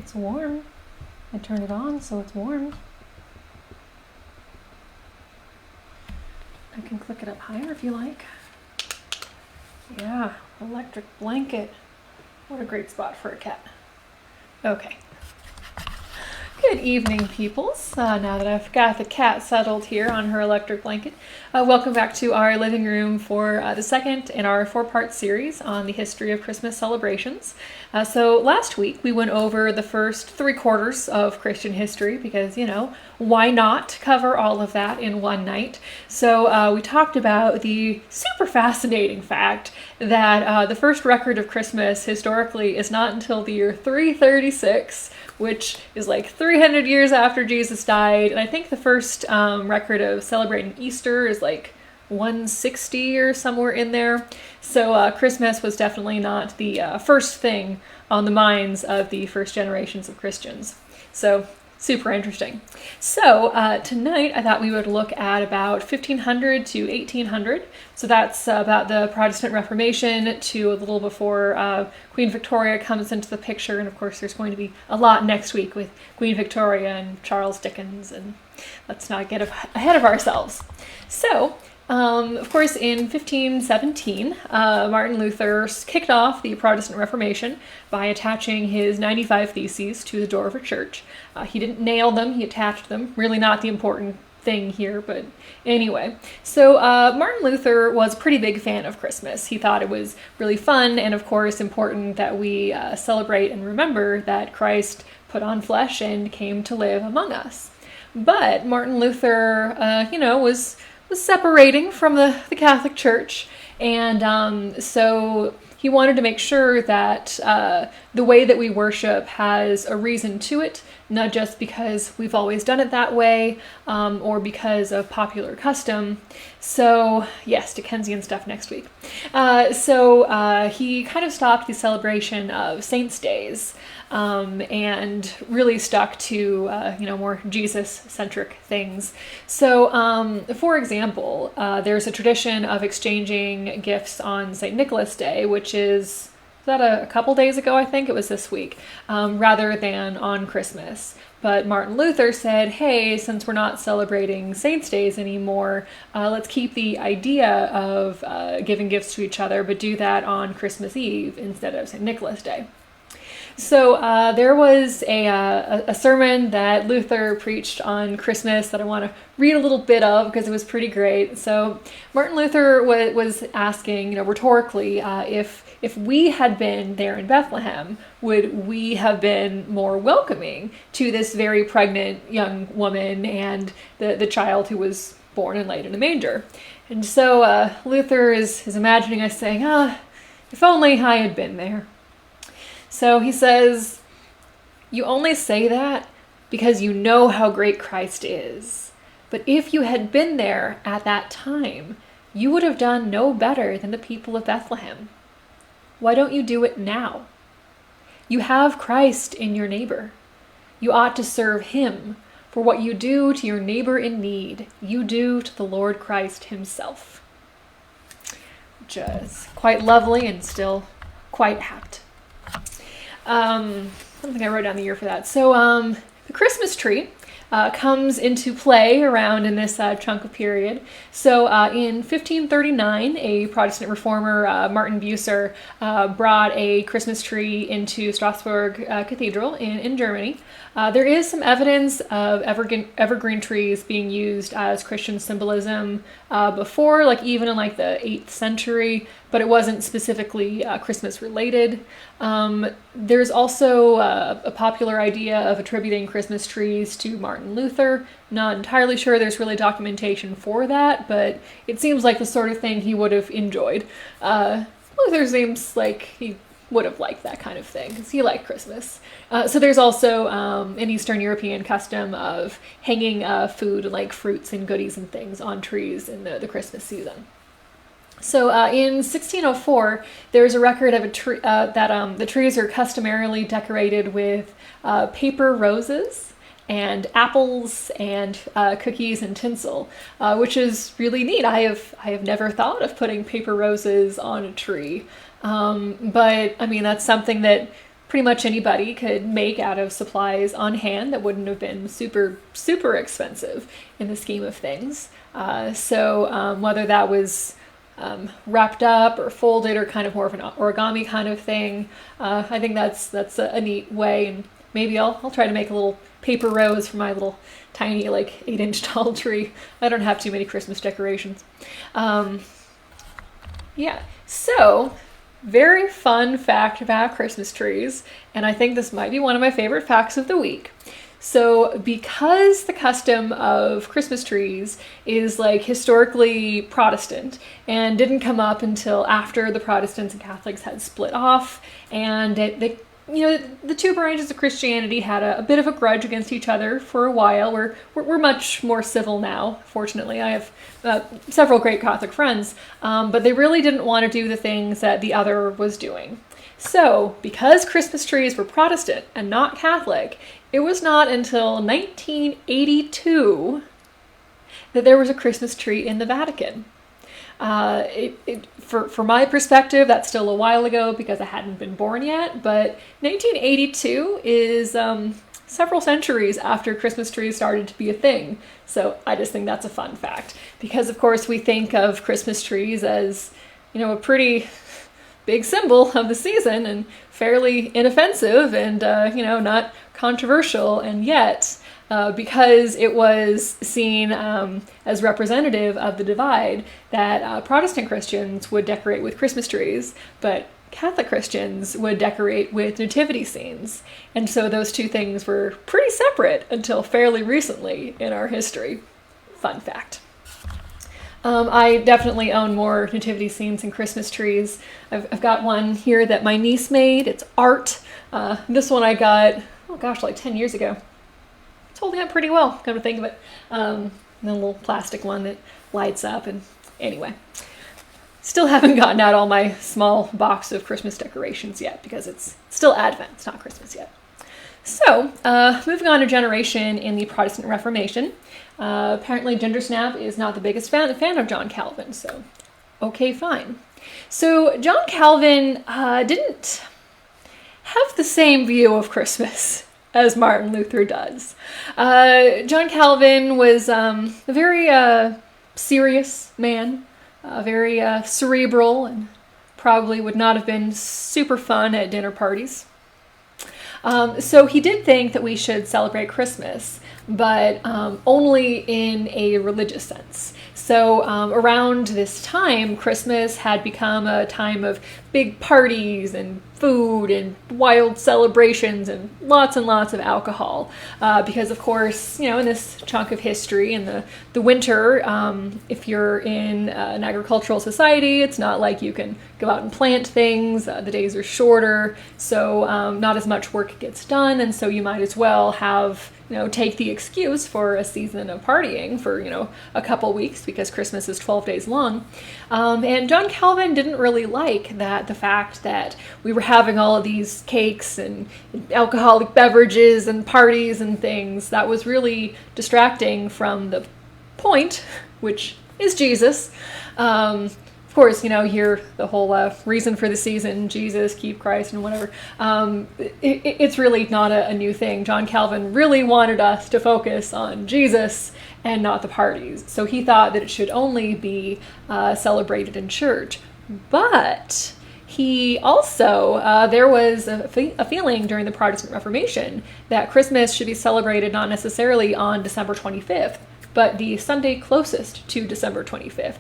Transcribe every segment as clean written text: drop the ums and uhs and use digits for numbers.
It's warm. I turned it on so it's warm. I can click it up higher if you like. Yeah, electric blanket. What a great spot for a cat. Okay. Good evening, peoples. Now that I've got the cat settled here on her electric blanket, welcome back to our living room for the second in our 4-part series on the history of Christmas celebrations. So last week we went over the first 3/4 of Christian history because, why not cover all of that in one night? So we talked about the super fascinating fact that the first record of Christmas historically is not until the year 336, which is like 300 years after Jesus died. And I think the first record of celebrating Easter is like 160 or somewhere in there. So Christmas was definitely not the first thing on the minds of the first generations of Christians. So super interesting. So tonight I thought we would look at about 1500 to 1800. So that's about the Protestant Reformation to a little before Queen Victoria comes into the picture. And of course there's going to be a lot next week with Queen Victoria and Charles Dickens, and let's not get ahead of ourselves. So of course, in 1517, Martin Luther kicked off the Protestant Reformation by attaching his 95 Theses to the door of a church. He didn't nail them, he attached them. Really not the important thing here, but anyway. So Martin Luther was a pretty big fan of Christmas. He thought it was really fun and, of course, important that we celebrate and remember that Christ put on flesh and came to live among us. But Martin Luther, was separating from the Catholic Church, and so he wanted to make sure that the way that we worship has a reason to it, not just because we've always done it that way or because of popular custom. So yes, Dickensian stuff next week. So he kind of stopped the celebration of Saints' Days and really stuck to more Jesus-centric things. So, for example, there's a tradition of exchanging gifts on St. Nicholas Day, which is that a couple days ago, I think it was this week, rather than on Christmas. But Martin Luther said, hey, since we're not celebrating Saints' Days anymore, let's keep the idea of giving gifts to each other, but do that on Christmas Eve instead of St. Nicholas Day. So there was a sermon that Luther preached on Christmas that I want to read a little bit of because it was pretty great. So Martin Luther was asking, rhetorically, if we had been there in Bethlehem, would we have been more welcoming to this very pregnant young woman and the child who was born and laid in a manger? And so Luther is imagining us saying, if only I had been there. So he says, you only say that because you know how great Christ is. But if you had been there at that time, you would have done no better than the people of Bethlehem. Why don't you do it now? You have Christ in your neighbor. You ought to serve him, for what you do to your neighbor in need, you do to the Lord Christ himself. Which is quite lovely and still quite apt. I don't think I wrote down the year for that. So the Christmas tree comes into play around in this chunk of period. So in 1539, a Protestant reformer, Martin Bucer, brought a Christmas tree into Strasbourg Cathedral in Germany. There is some evidence of evergreen trees being used as Christian symbolism before, like even in like the 8th century, but it wasn't specifically Christmas related. There's also a popular idea of attributing Christmas trees to Martin Luther. Not entirely sure there's really documentation for that, but it seems like the sort of thing he would have enjoyed. Luther seems like he would have liked that kind of thing, because he liked Christmas. So there's also an Eastern European custom of hanging food like fruits and goodies and things on trees in the Christmas season. So in 1604, there's a record of that the trees are customarily decorated with paper roses and apples and cookies and tinsel, which is really neat. I have never thought of putting paper roses on a tree, but I mean that's something that pretty much anybody could make out of supplies on hand that wouldn't have been super, super expensive in the scheme of things. So whether that was wrapped up or folded or kind of more of an origami kind of thing, I think that's a neat way. And maybe I'll try to make a little paper rose for my little tiny, like 8-inch tall tree. I don't have too many Christmas decorations. Yeah, so very fun fact about Christmas trees, and I think this might be one of my favorite facts of the week. So because the custom of Christmas trees is like historically Protestant and didn't come up until after the Protestants and Catholics had split off, and the two branches of Christianity had a bit of a grudge against each other for a while. We're much more civil now, fortunately. I have several great Catholic friends, but they really didn't want to do the things that the other was doing. So, because Christmas trees were Protestant and not Catholic, it was not until 1982 that there was a Christmas tree in the Vatican. For my perspective, that's still a while ago because I hadn't been born yet, but 1982 is several centuries after Christmas trees started to be a thing. So I just think that's a fun fact because, of course, we think of Christmas trees as, a pretty big symbol of the season and fairly inoffensive and, not controversial, and yet because it was seen as representative of the divide that Protestant Christians would decorate with Christmas trees, but Catholic Christians would decorate with nativity scenes. And so those two things were pretty separate until fairly recently in our history. Fun fact. I definitely own more nativity scenes and Christmas trees. I've got one here that my niece made. It's art. This one I got, like 10 years ago. It's holding up pretty well, come to think of it. And then a little plastic one that lights up. And anyway, still haven't gotten out all my small box of Christmas decorations yet because it's still Advent. It's not Christmas yet. So, moving on a generation in the Protestant Reformation. Apparently Gingersnap is not the biggest fan of John Calvin, so okay, fine. So John Calvin didn't have the same view of Christmas as Martin Luther does. John Calvin was a very serious man, very cerebral, and probably would not have been super fun at dinner parties. So he did think that we should celebrate Christmas, but only in a religious sense. So around this time, Christmas had become a time of big parties and food and wild celebrations and lots of alcohol. Because, of course, in this chunk of history, in the winter, if you're in an agricultural society, it's not like you can go out and plant things. The days are shorter, so not as much work gets done, and so you might as well have take the excuse for a season of partying for, a couple weeks because Christmas is 12 days long. And John Calvin didn't really like the fact that we were having all of these cakes and alcoholic beverages and parties and things. That was really distracting from the point, which is Jesus. Of course, you hear the whole reason for the season, Jesus, keep Christ, and whatever. It's really not a new thing. John Calvin really wanted us to focus on Jesus and not the parties. So he thought that it should only be celebrated in church. But he also, there was a feeling during the Protestant Reformation that Christmas should be celebrated not necessarily on December 25th, but the Sunday closest to December 25th.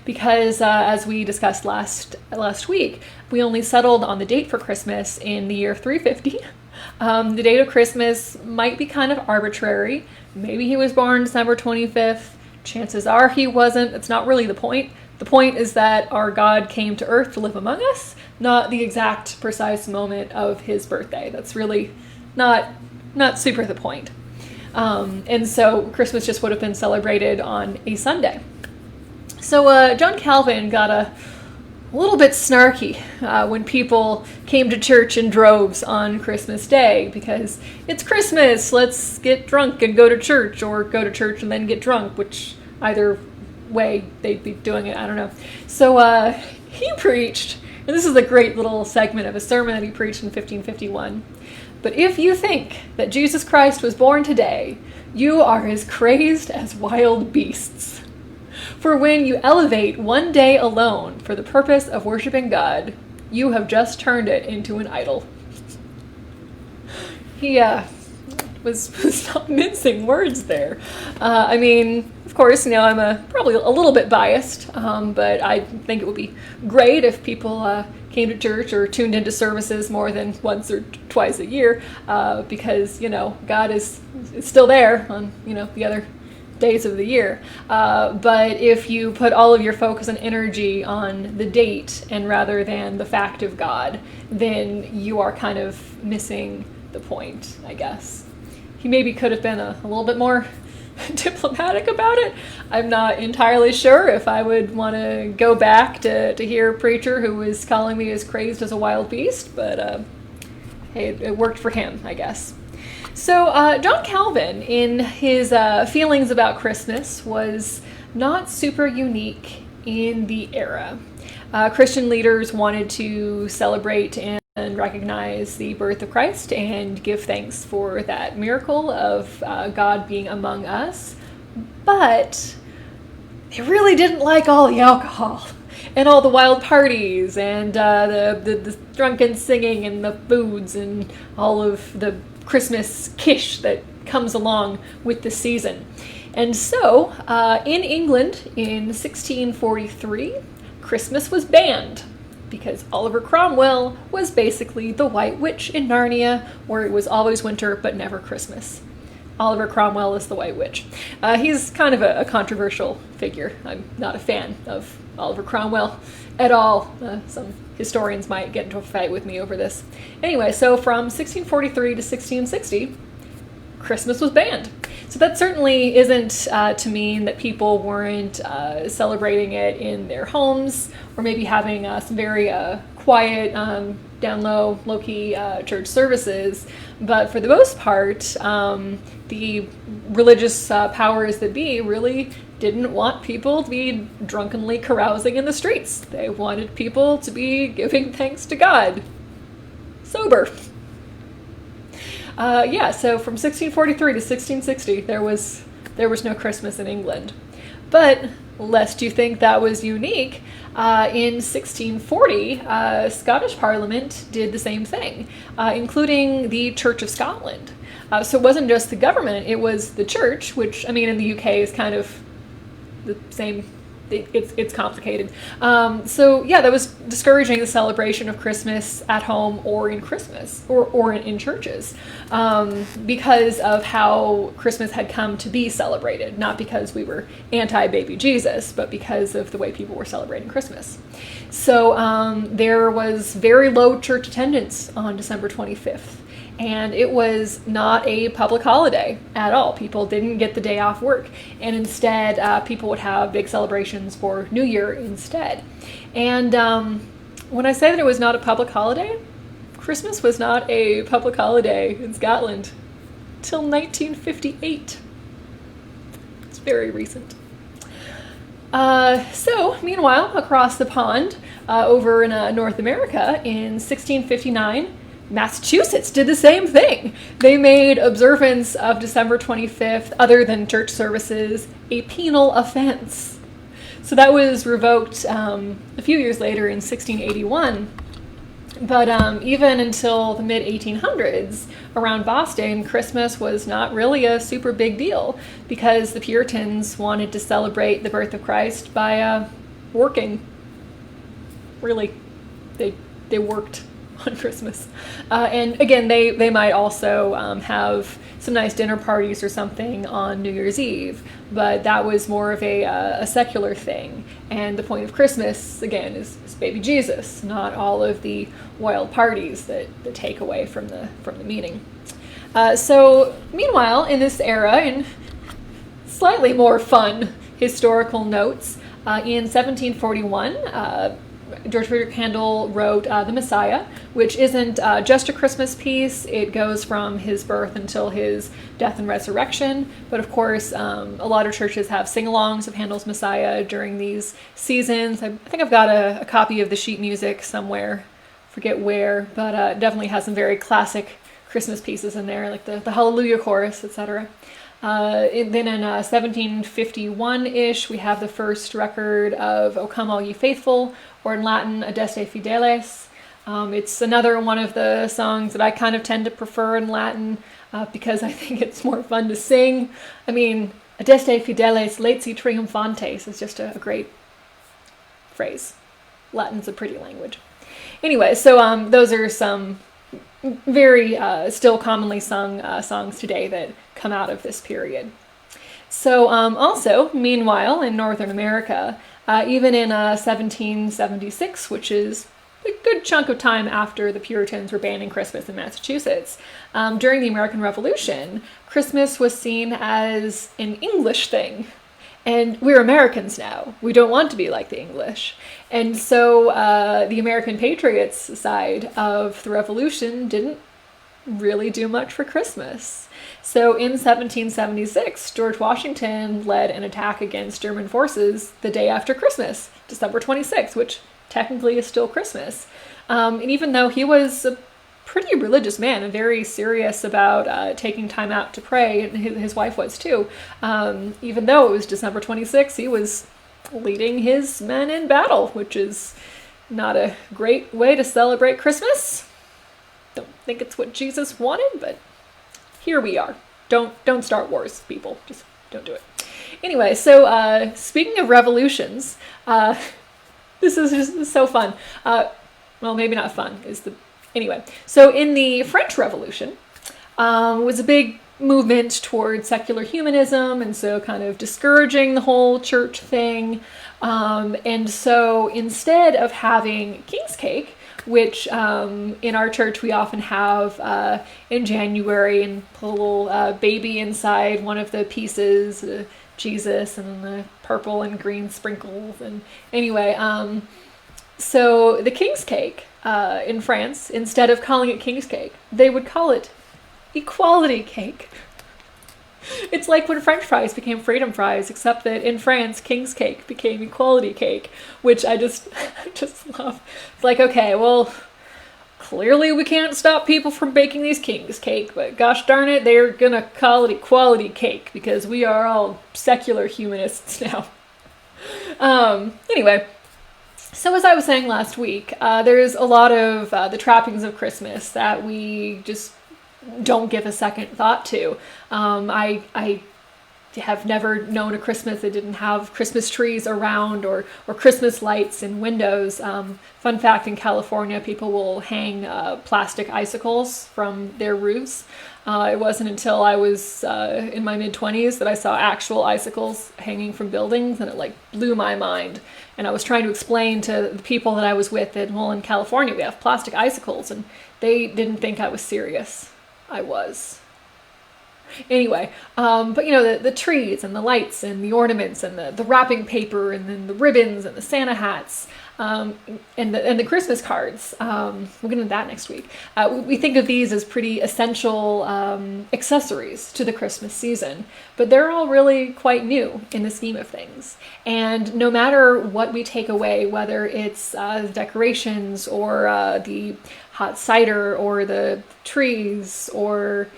Because as we discussed last week, we only settled on the date for Christmas in the year 350. The date of Christmas might be kind of arbitrary. Maybe he was born December 25th. Chances are he wasn't. That's not really the point. The point is that our God came to earth to live among us, not the exact precise moment of his birthday. That's really not super the point. And so Christmas just would have been celebrated on a Sunday. So John Calvin got a little bit snarky when people came to church in droves on Christmas Day because it's Christmas, let's get drunk and go to church, or go to church and then get drunk, which either way they'd be doing it, I don't know. So he preached And this is a great little segment of a sermon that he preached in 1551. "But if you think that Jesus Christ was born today, you are as crazed as wild beasts. For when you elevate one day alone for the purpose of worshiping God, you have just turned it into an idol." He was not mincing words there. I mean, of course, I'm probably a little bit biased, but I think it would be great if people came to church or tuned into services more than once or twice a year, because, God is still there on, the other days of the year. But if you put all of your focus and energy on the date and rather than the fact of God, then you are kind of missing the point, I guess. He maybe could have been a little bit more diplomatic about it. I'm not entirely sure if I would want to go back to hear a preacher who was calling me as crazed as a wild beast, but hey, it worked for him, I guess. So John Calvin, in his feelings about Christmas, was not super unique in the era. Christian leaders wanted to celebrate and recognize the birth of Christ and give thanks for that miracle of God being among us. But they really didn't like all the alcohol and all the wild parties and the drunken singing and the foods and all of the Christmas kish that comes along with the season. And so in England in 1643, Christmas was banned, because Oliver Cromwell was basically the White Witch in Narnia, where it was always winter but never Christmas. Oliver Cromwell is the White Witch. He's kind of a controversial figure. I'm not a fan of Oliver Cromwell at all. Some historians might get into a fight with me over this. Anyway, so from 1643 to 1660, Christmas was banned. So that certainly isn't to mean that people weren't celebrating it in their homes or maybe having some very quiet, down low, low-key church services. But for the most part, the religious powers that be really didn't want people to be drunkenly carousing in the streets. They wanted people to be giving thanks to God, sober. So from 1643 to 1660, there was no Christmas in England. But lest you think that was unique, in 1640, Scottish Parliament did the same thing, including the Church of Scotland. So it wasn't just the government, it was the church, which, in the UK is kind of the same. It's complicated. That was discouraging the celebration of Christmas at home or in Christmas or in churches, because of how Christmas had come to be celebrated, not because we were anti-baby Jesus, but because of the way people were celebrating Christmas. So there was very low church attendance on December 25th. And it was not a public holiday at all. People didn't get the day off work. And instead, people would have big celebrations for New Year instead. And when I say that it was not a public holiday, Christmas was not a public holiday in Scotland till 1958. It's very recent. Meanwhile, across the pond, over in North America, in 1659, Massachusetts did the same thing. They made observance of December 25th, other than church services, a penal offense. So that was revoked a few years later in 1681. But even until the mid-1800s, around Boston, Christmas was not really a super big deal because the Puritans wanted to celebrate the birth of Christ by working. Really, they worked on Christmas. And again, they might also have some nice dinner parties or something on New Year's Eve, but that was more of a secular thing. And the point of Christmas, again, is baby Jesus, not all of the wild parties that take away from the meaning. So meanwhile, in this era, in slightly more fun historical notes, in 1741, George Frederick Handel wrote The Messiah, which isn't just a Christmas piece. It goes from his birth until his death and resurrection. But of course, a lot of churches have sing-alongs of Handel's Messiah during these seasons. I think I've got a copy of the sheet music somewhere, forget where, but it definitely has some very classic Christmas pieces in there, like the Hallelujah Chorus, etc. Then in 1751-ish, we have the first record of O Come All Ye Faithful, or in Latin, Adeste Fideles. It's another one of the songs that I kind of tend to prefer in Latin because I think it's more fun to sing. I mean, Adeste Fideles Laeti Triumphantes is just a great phrase. Latin's a pretty language. Anyway, so those are some very still commonly sung songs today that come out of this period. So also, meanwhile, in Northern America, even in 1776, which is a good chunk of time after the Puritans were banning Christmas in Massachusetts, during the American Revolution, Christmas was seen as an English thing. And we're Americans now. We don't want to be like the English. And so the American Patriots side of the Revolution didn't really do much for Christmas. So in 1776, George Washington led an attack against German forces the day after Christmas, December 26th, which technically is still Christmas. And even though he was a pretty religious man and very serious about taking time out to pray, and his wife was too, even though it was December 26th, he was leading his men in battle, which is not a great way to celebrate Christmas. Don't think it's what Jesus wanted, but here we are. Don't start wars, people. Just don't do it. Anyway, so speaking of revolutions, this is just so fun. Well, maybe not fun. Anyway, so in the French Revolution was a big movement toward secular humanism, and so kind of discouraging the whole church thing. And so instead of having king's cake, which in our church we often have in January, and put a little baby inside one of the pieces, Jesus, and then the purple and green sprinkles. And anyway, so the king's cake in France, instead of calling it king's cake, they would call it equality cake. It's like when French fries became freedom fries, except that in France, king's cake became equality cake, which I just love. It's like, okay, well, clearly we can't stop people from baking these king's cake, but gosh darn it, they're gonna call it equality cake because we are all secular humanists now. Anyway, so as I was saying last week, there's a lot of the trappings of Christmas that we just don't give a second thought to. I have never known a Christmas that didn't have Christmas trees around or Christmas lights in windows. Fun fact, in California, people will hang plastic icicles from their roofs. It wasn't until I was in my mid-20s that I saw actual icicles hanging from buildings, and it like blew my mind. And I was trying to explain to the people that I was with that, well, in California we have plastic icicles, and they didn't think I was serious. I was. Anyway, but you know, the trees and the lights and the ornaments and the wrapping paper and then the ribbons and the Santa hats and the Christmas cards. We'll get into that next week. We think of these as pretty essential accessories to the Christmas season, but they're all really quite new in the scheme of things. And no matter what we take away, whether it's the decorations or the hot cider or the trees or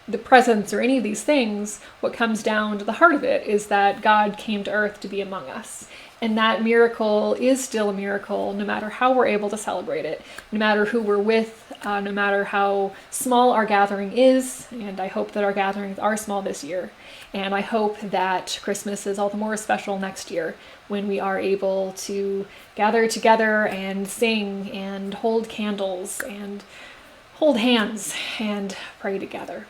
the presents or any of these things, what comes down to the heart of it is that God came to earth to be among us. And that miracle is still a miracle, no matter how we're able to celebrate it, no matter who we're with, no matter how small our gathering is. And I hope that our gatherings are small this year. And I hope that Christmas is all the more special next year when we are able to gather together and sing and hold candles and hold hands and pray together.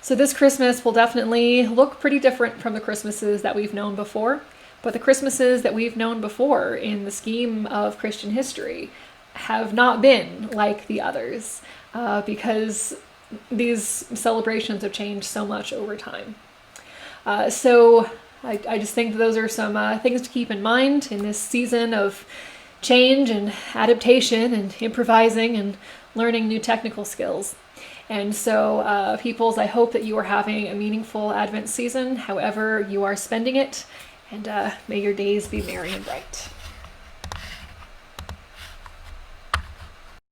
So this Christmas will definitely look pretty different from the Christmases that we've known before. But the Christmases that we've known before in the scheme of Christian history have not been like the others because these celebrations have changed so much over time. So I just think that those are some things to keep in mind in this season of change and adaptation and improvising and learning new technical skills. And so, peoples, I hope that you are having a meaningful Advent season, however you are spending it, and may your days be merry and bright.